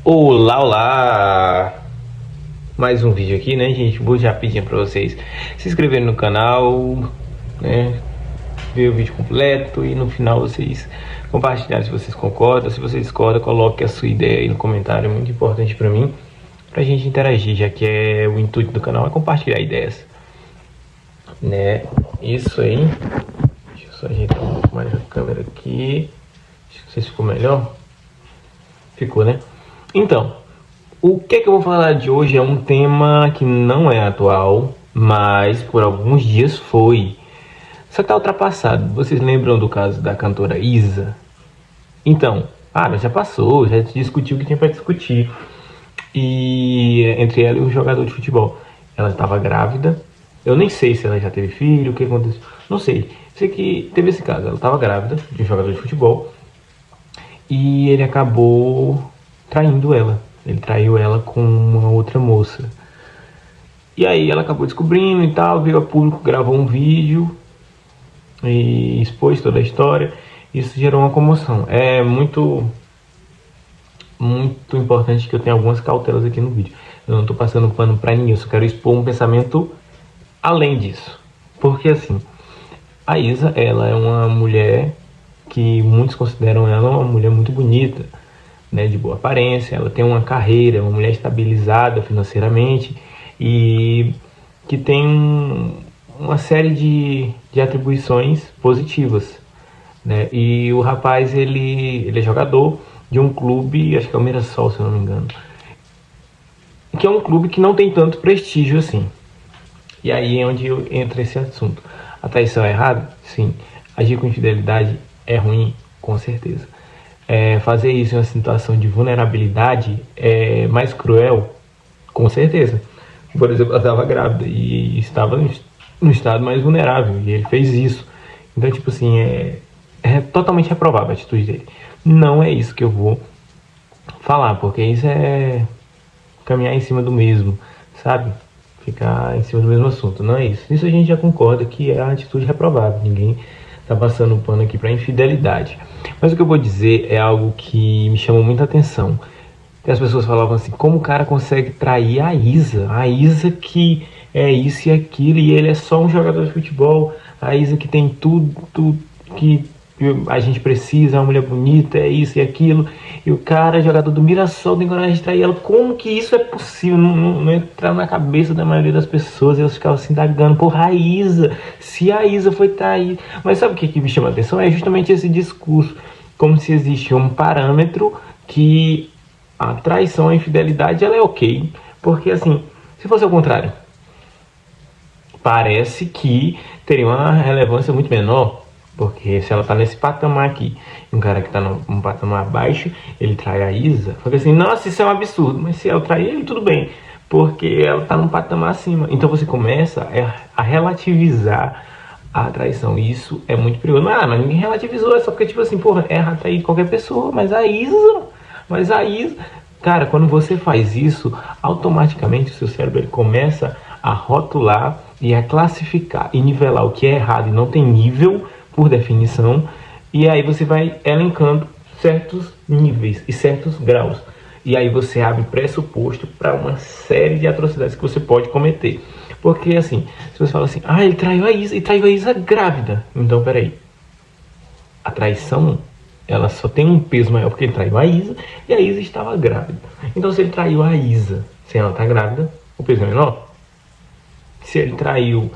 Olá, olá! Mais um vídeo aqui, né, gente? Vou já pedir para vocês se inscreverem no canal, né? Ver o vídeo completo e no final vocês compartilharem se vocês concordam. Se vocês discordam, coloque a sua ideia aí no comentário, é muito importante para mim, pra gente interagir, já que é o intuito do canal é compartilhar ideias, né? Isso aí. Deixa eu só ajeitar um pouco mais a câmera aqui. Acho que vocês ficou melhor. Ficou, né? Então, o que é que eu vou falar de hoje é um tema que não é atual, mas por alguns dias foi. Só que está ultrapassado. Vocês lembram do caso da cantora Isa? Então, mas já passou, já discutiu o que tinha para discutir. E entre ela e um jogador de futebol. Ela estava grávida. Eu nem sei se ela já teve filho, o que aconteceu. Não sei. Sei que teve esse caso. Ela estava grávida de um jogador de futebol. E ele acabou traindo ela. Ele traiu ela com uma outra moça. E aí ela acabou descobrindo e tal, veio a público, gravou um vídeo e expôs toda a história. Isso gerou uma comoção. É muito importante que eu tenha algumas cautelas aqui no vídeo. Eu não estou passando pano para ninguém, eu só quero expor um pensamento além disso. Porque assim, a Isa, ela é uma mulher que muitos consideram ela uma mulher muito bonita, né, de boa aparência. Ela tem uma carreira, uma mulher estabilizada financeiramente e que tem uma série de atribuições positivas, né? E o rapaz, ele é jogador de um clube, acho que é o Mirassol, se eu não me engano, que é um clube que não tem tanto prestígio assim. E aí é onde entra esse assunto. A traição é errada? Sim. Agir com infidelidade é ruim? Com certeza. Fazer isso em uma situação de vulnerabilidade é mais cruel? Com certeza. Por exemplo, ela estava grávida e estava no estado mais vulnerável e ele fez isso. Então, tipo assim, é totalmente reprovável a atitude dele. Não é isso que eu vou falar, porque isso é caminhar em cima do mesmo, sabe? Ficar em cima do mesmo assunto, não é isso. Isso a gente já concorda que é a atitude reprovável. Ninguém tá passando um pano aqui para infidelidade. Mas o que eu vou dizer é algo que me chamou muita atenção. E as pessoas falavam assim, como o cara consegue trair a Isa? A Isa que é isso e aquilo, e ele é só um jogador de futebol. A Isa que tem tudo que a gente precisa, uma mulher bonita, é isso e aquilo. E o cara, jogador do Mirassol, tem coragem de trair ela. Como que isso é possível? Não entra na cabeça da maioria das pessoas. E elas ficavam se indagando, porra, a Isa, se a Isa foi trair. Mas sabe o que me chama a atenção? É justamente esse discurso. Como se existe um parâmetro que a traição, a infidelidade, ela é ok. Porque assim, se fosse ao contrário, parece que teria uma relevância muito menor. Porque se ela tá nesse patamar aqui, um cara que tá num patamar abaixo, ele trai a Isa, fica assim, nossa, isso é um absurdo. Mas se ela trair ele, tudo bem, porque ela tá num patamar acima. Então você começa a relativizar a traição. Isso é muito perigoso. Mas ninguém relativizou, é só porque, tipo assim, porra, erra atrair qualquer pessoa, mas a Isa... Cara, quando você faz isso, automaticamente o seu cérebro ele começa a rotular e a classificar e nivelar o que é errado e não tem nível, por definição, e aí você vai elencando certos níveis e certos graus. E aí você abre pressuposto para uma série de atrocidades que você pode cometer. Porque assim, se você fala assim, ele traiu a Isa, e traiu a Isa grávida. Então, peraí. A traição, ela só tem um peso maior porque ele traiu a Isa e a Isa estava grávida. Então, se ele traiu a Isa sem ela estar grávida, o peso é menor. Se ele traiu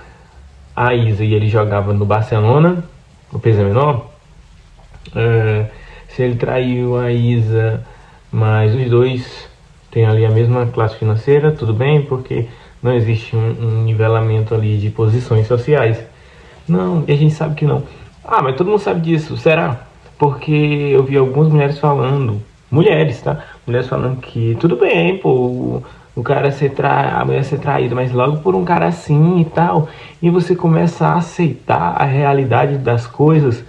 a Isa e ele jogava no Barcelona, o peso é menor. Se ele traiu a Isa, mas os dois têm ali a mesma classe financeira, tudo bem, porque não existe um nivelamento ali de posições sociais. Não, e a gente sabe que não. Mas todo mundo sabe disso, será? Porque eu vi algumas mulheres falando, mulheres, tá? Mulheres falando que tudo bem, pô, o cara a mulher ser traída, mas logo por um cara assim e tal. E você começa a aceitar a realidade das coisas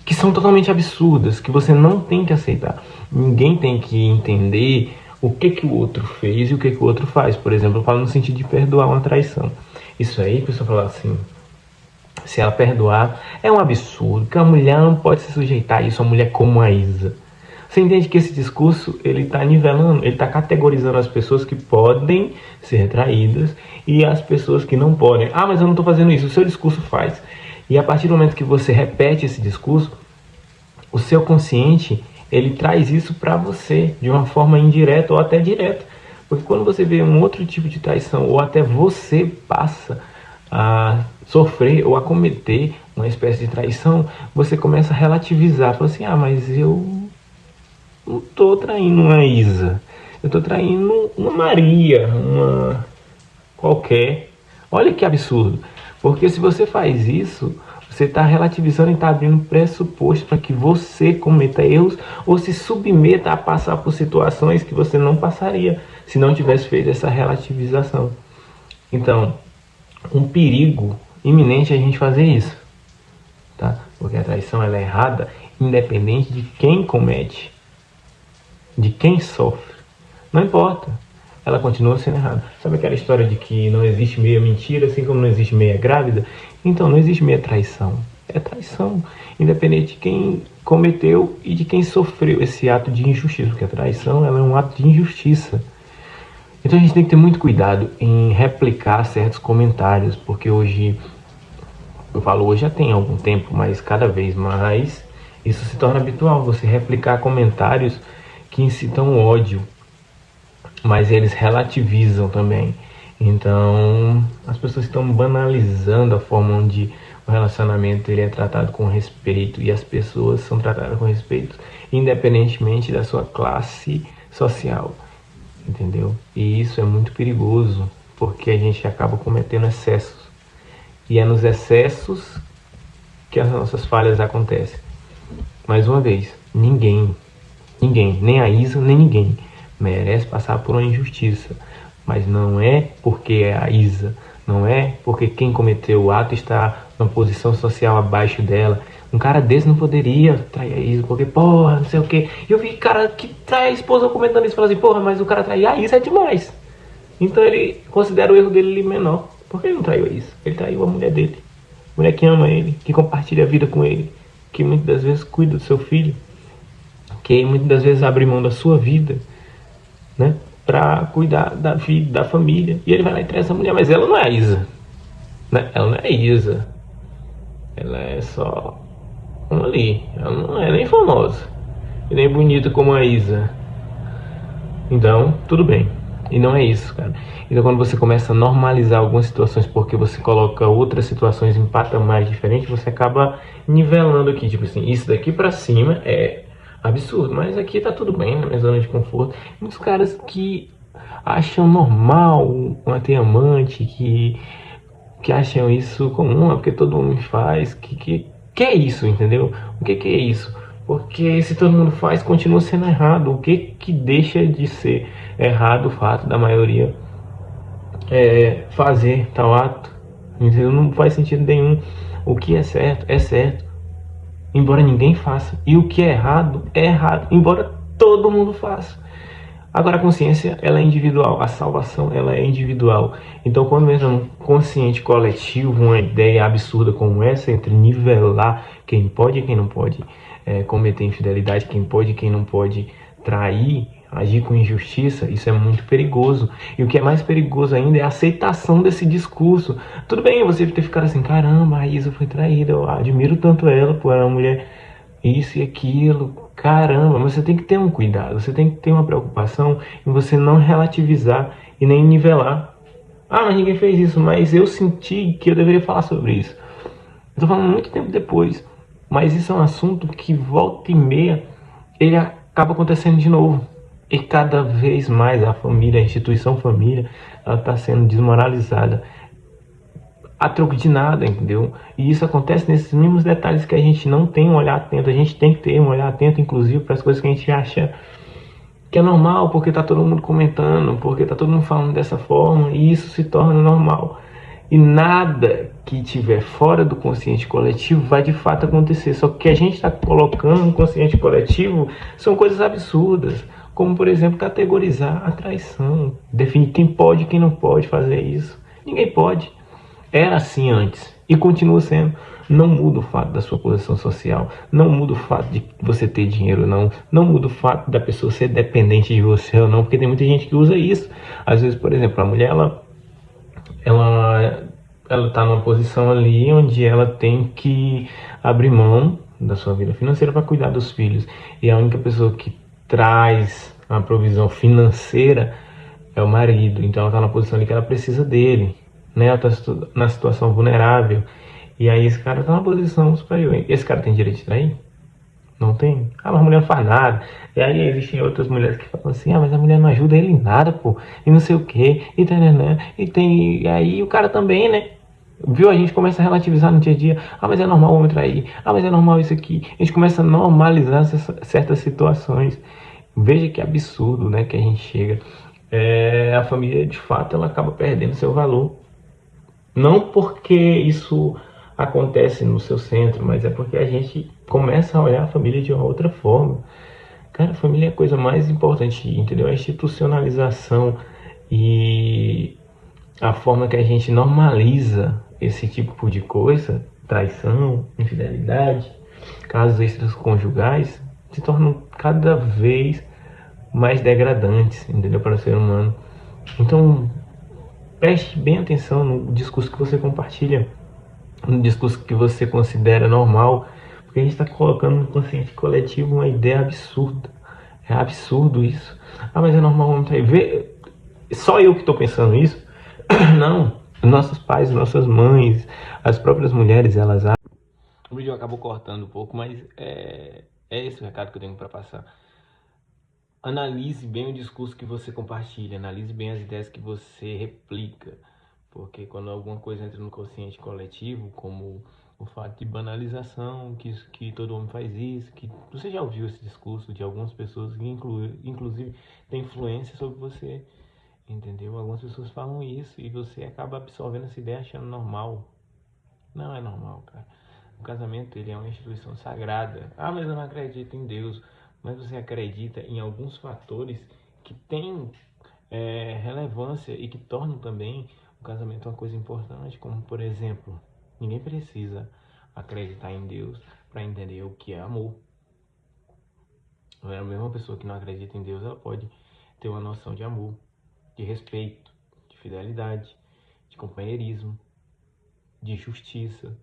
que são totalmente absurdas, que você não tem que aceitar. Ninguém tem que entender o que o outro fez e o que o outro faz. Por exemplo, eu falo no sentido de perdoar uma traição. Isso aí, a pessoa fala assim, se ela perdoar, é um absurdo, que a mulher não pode se sujeitar a isso, uma mulher como a Isa. Você entende que esse discurso, ele está nivelando, ele está categorizando as pessoas que podem ser traídas e as pessoas que não podem. Ah, mas eu não estou fazendo isso, o seu discurso faz. E a partir do momento que você repete esse discurso, o seu consciente, ele traz isso para você, de uma forma indireta ou até direta. Porque quando você vê um outro tipo de traição, ou até você passa a sofrer ou a cometer uma espécie de traição, você começa a relativizar. Fala assim, ah, mas eu não tô traindo uma Isa, eu tô traindo uma Maria, uma qualquer. Olha que absurdo. Porque se você faz isso, você está relativizando e está abrindo pressuposto para que você cometa erros ou se submeta a passar por situações que você não passaria se não tivesse feito essa relativização. Então, um perigo iminente é a gente fazer isso, tá? Porque a traição ela é errada independente de quem comete, de quem sofre. Não importa, ela continua sendo errada. Sabe aquela história de que não existe meia mentira, assim como não existe meia grávida? Então, não existe meia traição. É traição, independente de quem cometeu e de quem sofreu esse ato de injustiça, porque a traição ela é um ato de injustiça. Então a gente tem que ter muito cuidado em replicar certos comentários, porque hoje, eu falo hoje já tem algum tempo, mas cada vez mais isso se torna habitual, você replicar comentários que incitam ódio, mas eles relativizam também. Então as pessoas estão banalizando a forma onde o relacionamento ele é tratado com respeito e as pessoas são tratadas com respeito, independentemente da sua classe social. Entendeu? E isso é muito perigoso, porque a gente acaba cometendo excessos. E é nos excessos que as nossas falhas acontecem. Mais uma vez, ninguém, nem a Isa, nem ninguém, merece passar por uma injustiça. Mas não é porque é a Isa, não é porque quem cometeu o ato está numa posição social abaixo dela. Um cara desse não poderia trair a Isa, porque, porra, não sei o que. Eu vi cara que trai a esposa comentando isso, falando assim, porra, mas o cara trair a Isa é demais. Então ele considera o erro dele menor. Por que ele não traiu a Isa? Ele traiu a mulher dele. A mulher que ama ele, que compartilha a vida com ele, que muitas das vezes cuida do seu filho, que muitas das vezes abre mão da sua vida, né? Pra cuidar da vida, da família. E ele vai lá e traz essa mulher, mas ela não é a Isa, né? Ela não é a Isa. Ela é só uma ali. Ela não é nem famosa e nem bonita como a Isa. Então, tudo bem. E não é isso, cara. Então, quando você começa a normalizar algumas situações porque você coloca outras situações em patamares diferentes, você acaba nivelando aqui. Tipo assim, isso daqui pra cima é absurdo, mas aqui tá tudo bem, na minha zona de conforto. Muitos caras que acham normal ter amante, que acham isso comum, porque todo mundo faz, que é isso, entendeu? O que é isso? Porque se todo mundo faz, continua sendo errado. O que deixa de ser errado o fato da maioria fazer tal ato? Entendeu? Não faz sentido nenhum. O que é certo, embora ninguém faça. E o que é errado, embora todo mundo faça. Agora a consciência ela é individual, a salvação ela é individual. Então quando entra num consciente coletivo, uma ideia absurda como essa, entre nivelar quem pode e quem não pode cometer infidelidade, quem pode e quem não pode trair, agir com injustiça, isso é muito perigoso. E o que é mais perigoso ainda é a aceitação desse discurso. Tudo bem você ter ficado assim, caramba, a Isa foi traída, eu admiro tanto ela, pô, ela é uma mulher isso e aquilo, caramba, mas você tem que ter um cuidado, você tem que ter uma preocupação em você não relativizar e nem nivelar. Ah, mas ninguém fez isso, mas eu senti que eu deveria falar sobre isso. Eu tô falando muito tempo depois, mas isso é um assunto que volta e meia ele acaba acontecendo de novo. E cada vez mais a família, a instituição família, ela está sendo desmoralizada a troco de nada, entendeu? E isso acontece nesses mesmos detalhes que a gente não tem um olhar atento. A gente tem que ter um olhar atento, inclusive, para as coisas que a gente acha que é normal, porque tá todo mundo comentando, porque tá todo mundo falando dessa forma, e isso se torna normal. E nada que tiver fora do consciente coletivo vai de fato acontecer. Só que o que a gente está colocando no consciente coletivo são coisas absurdas, como por exemplo categorizar a traição, definir quem pode e quem não pode fazer isso. Ninguém pode. Era assim antes, E continua sendo. Não muda o fato da sua posição social, não muda o fato de você ter dinheiro ou não, não muda o fato da pessoa ser dependente de você ou não, porque tem muita gente que usa isso. Às vezes, por exemplo, a mulher, ela, ela tá numa posição ali onde ela tem que abrir mão da sua vida financeira para cuidar dos filhos. E a única pessoa que traz a provisão financeira é o marido. Então ela está na posição ali que ela precisa dele, né? Ela está na situação vulnerável. E aí esse cara está na posição superior. Esse cara tem direito de trair? Não tem. Ah, mas a mulher não faz nada. E aí existem outras mulheres que falam assim, ah, mas a mulher não ajuda ele em nada, pô. E não sei o quê. E tananã. E tem. E aí o cara também, né? Viu? A gente começa a relativizar no dia a dia. Ah, mas é normal o homem trair. Ah, mas é normal isso aqui. A gente começa a normalizar certas situações. Veja que absurdo, né? Que a gente chega. A família, de fato, ela acaba perdendo seu valor. Não porque isso acontece no seu centro, mas é porque a gente começa a olhar a família de uma outra forma. Cara, a família é a coisa mais importante, entendeu? A institucionalização e a forma que a gente normaliza esse tipo de coisa, traição, infidelidade, casos extraconjugais, se tornam cada vez mais degradantes, entendeu? Para o ser humano. Então, preste bem atenção no discurso que você compartilha, no discurso que você considera normal, porque a gente está colocando no consciente coletivo uma ideia absurda. É absurdo isso. Ah, mas é normal homem trair. Só eu que estou pensando isso? Não. Nossos pais, nossas mães, as próprias mulheres, elas. O vídeo acabou cortando um pouco, mas é esse o recado que eu tenho para passar. Analise bem o discurso que você compartilha, analise bem as ideias que você replica, porque quando alguma coisa entra no consciente coletivo, como o fato de banalização, que todo homem faz isso, que você já ouviu esse discurso de algumas pessoas que inclusive tem influência sobre você, entendeu? Algumas pessoas falam isso e você acaba absorvendo essa ideia achando normal. Não é normal, cara. O casamento, ele é uma instituição sagrada. Ah, mas eu não acredito em Deus. Mas você acredita em alguns fatores que têm relevância e que tornam também o casamento uma coisa importante, como, por exemplo, ninguém precisa acreditar em Deus para entender o que é amor. A mesma pessoa que não acredita em Deus, ela pode ter uma noção de amor, de respeito, de fidelidade, de companheirismo, de justiça,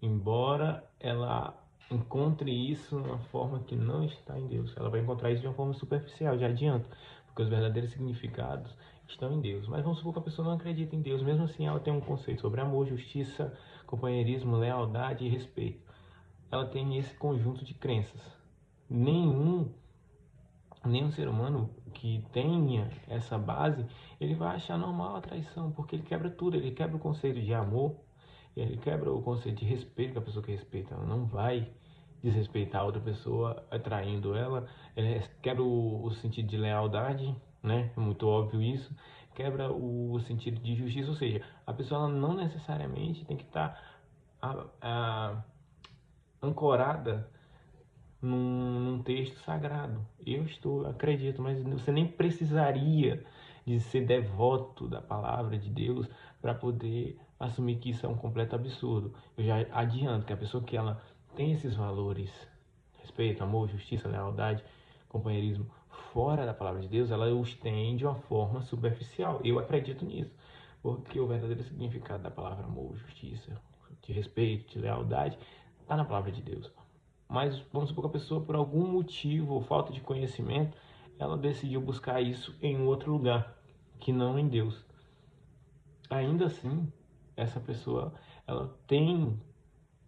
embora ela encontre isso de uma forma que não está em Deus. Ela vai encontrar isso de uma forma superficial, já adianto, porque os verdadeiros significados estão em Deus. Mas vamos supor que a pessoa não acredita em Deus, mesmo assim ela tem um conceito sobre amor, justiça, companheirismo, lealdade e respeito. Ela tem esse conjunto de crenças. Nenhum ser humano que tenha essa base, ele vai achar normal a traição, porque ele quebra tudo, ele quebra o conceito de amor, ele quebra o conceito de respeito, que a pessoa que respeita ela não vai desrespeitar a outra pessoa atraindo ela, ele quebra o sentido de lealdade, né? É muito óbvio isso, quebra o sentido de justiça, ou seja, a pessoa ela não necessariamente tem que estar ancorada num texto sagrado. Acredito, mas você nem precisaria de ser devoto da palavra de Deus para poder assumir que isso é um completo absurdo. Eu já adianto que a pessoa que ela tem esses valores, respeito, amor, justiça, lealdade, companheirismo, fora da palavra de Deus, ela os tem de uma forma superficial. Eu acredito nisso, porque o verdadeiro significado da palavra amor, justiça, de respeito, de lealdade, está na palavra de Deus. Mas vamos supor que a pessoa, por algum motivo ou falta de conhecimento, ela decidiu buscar isso em outro lugar, que não em Deus. Ainda assim, essa pessoa, ela tem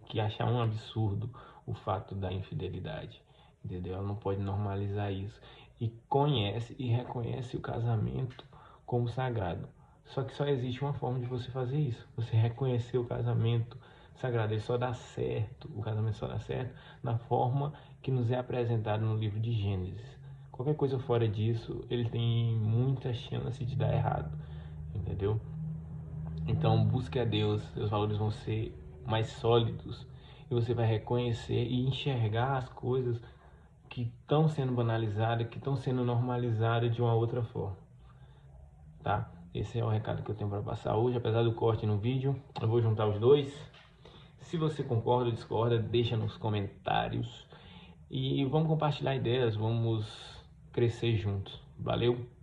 que achar um absurdo o fato da infidelidade, entendeu? Ela não pode normalizar isso. E conhece e reconhece o casamento como sagrado. Só que só existe uma forma de você fazer isso. Você reconhecer o casamento sagrado. Ele só dá certo, o casamento só dá certo na forma que nos é apresentado no livro de Gênesis. Qualquer coisa fora disso, ele tem muita chance de dar errado, entendeu? Então busque a Deus, seus valores vão ser mais sólidos e você vai reconhecer e enxergar as coisas que estão sendo banalizadas, que estão sendo normalizadas de uma outra forma, tá? Esse é o recado que eu tenho para passar hoje, apesar do corte no vídeo. Eu vou juntar os dois. Se você concorda ou discorda, deixa nos comentários. E vamos compartilhar ideias, vamos crescer juntos. Valeu!